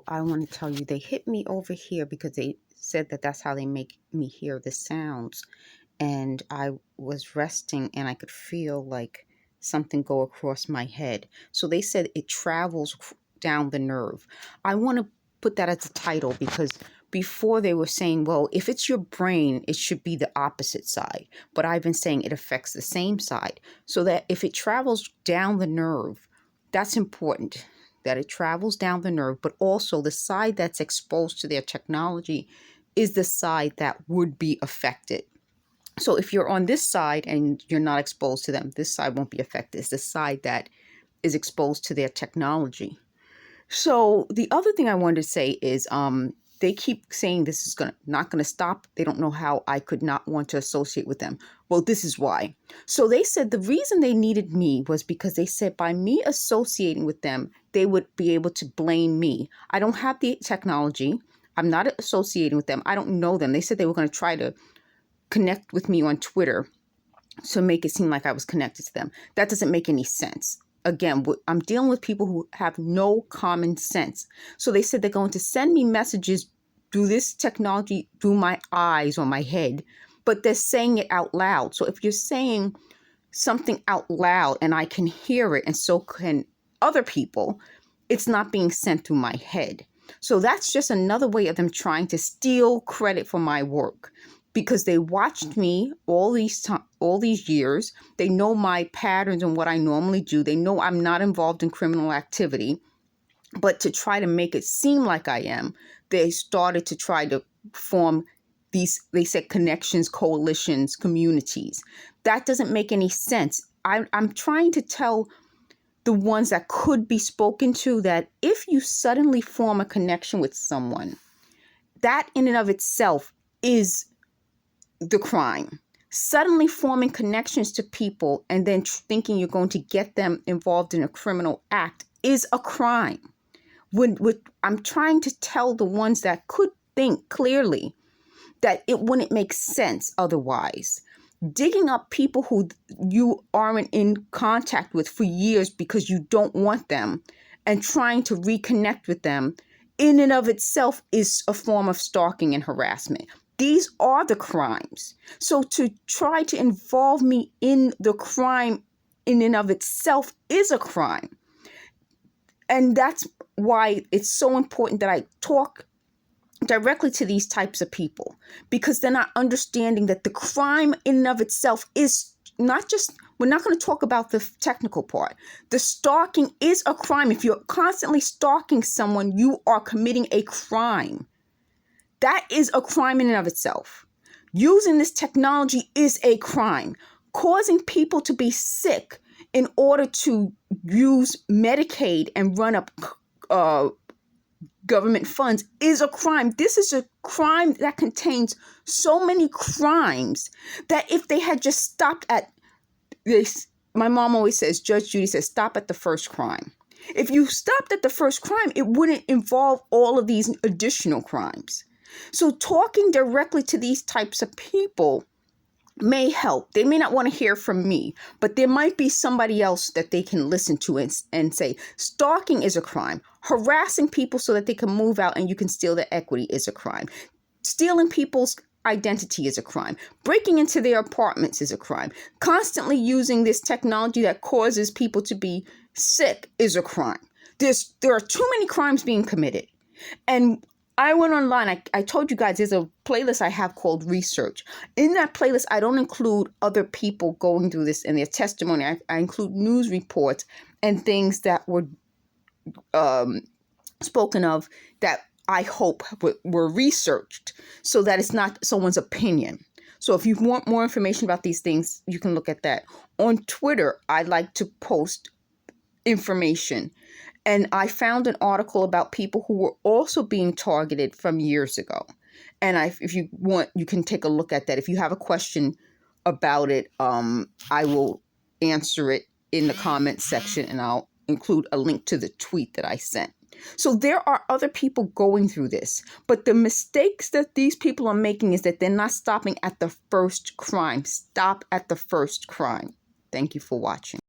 I want to tell you, they hit me over here because they said that that's how they make me hear the sounds. And I was resting and I could feel like something go across my head. So they said it travels down the nerve. I want to put that as a title because before they were saying, well, if it's your brain, it should be the opposite side. But I've been saying it affects the same side. So that if it travels down the nerve, that's important, that it travels down the nerve, but also the side that's exposed to their technology is the side that would be affected. So if you're on this side and you're not exposed to them, this side won't be affected. It's the side that is exposed to their technology. So the other thing I wanted to say is they keep saying this is not gonna stop. They don't know how I could not want to associate with them. Well, this is why. So they said the reason they needed me was because they said by me associating with them, they would be able to blame me. I don't have the technology. I'm not associating with them. I don't know them. They said they were going to try to connect with me on Twitter to make it seem like I was connected to them. That doesn't make any sense. Again, I'm dealing with people who have no common sense. So they said they're going to send me messages through this technology, through my eyes or my head, but they're saying it out loud. So if you're saying something out loud and I can hear it and so can other people, it's not being sent through my head. So that's just another way of them trying to steal credit for my work. Because they watched me all these years. They know my patterns and what I normally do. They know I'm not involved in criminal activity. But to try to make it seem like I am, they started to try to form these, they said, connections, coalitions, communities. That doesn't make any sense. I'm trying to tell the ones that could be spoken to that if you suddenly form a connection with someone, that in and of itself is the crime. Suddenly forming connections to people and then thinking you're going to get them involved in a criminal act is a crime. I'm trying to tell the ones that could think clearly that it wouldn't make sense otherwise. Digging up people who you aren't in contact with for years because you don't want them and trying to reconnect with them in and of itself is a form of stalking and harassment. These are the crimes. So to try to involve me in the crime in and of itself is a crime. And that's why it's so important that I talk directly to these types of people, because they're not understanding that the crime in and of itself is not just, we're not going to talk about the technical part. The stalking is a crime. If you're constantly stalking someone, you are committing a crime. That is a crime in and of itself. Using this technology is a crime. Causing people to be sick in order to use Medicaid and run up government funds is a crime. This is a crime that contains so many crimes that if they had just stopped at this, my mom always says, Judge Judy says, stop at the first crime. If you stopped at the first crime, it wouldn't involve all of these additional crimes. So talking directly to these types of people may help. They may not want to hear from me, but there might be somebody else that they can listen to and say, stalking is a crime. Harassing people so that they can move out and you can steal their equity is a crime. Stealing people's identity is a crime. Breaking into their apartments is a crime. Constantly using this technology that causes people to be sick is a crime. There are too many crimes being committed. And I went online. I told you guys there's a playlist I have called Research. In that playlist, I don't include other people going through this and their testimony. I include news reports and things that were spoken of that I hope were researched so that it's not someone's opinion. So if you want more information about these things, you can look at that. On Twitter, I like to post information. And I found an article about people who were also being targeted from years ago. And if you want, you can take a look at that. If you have a question about it, I will answer it in the comments section and I'll include a link to the tweet that I sent. So there are other people going through this, but the mistakes that these people are making is that they're not stopping at the first crime. Stop at the first crime. Thank you for watching.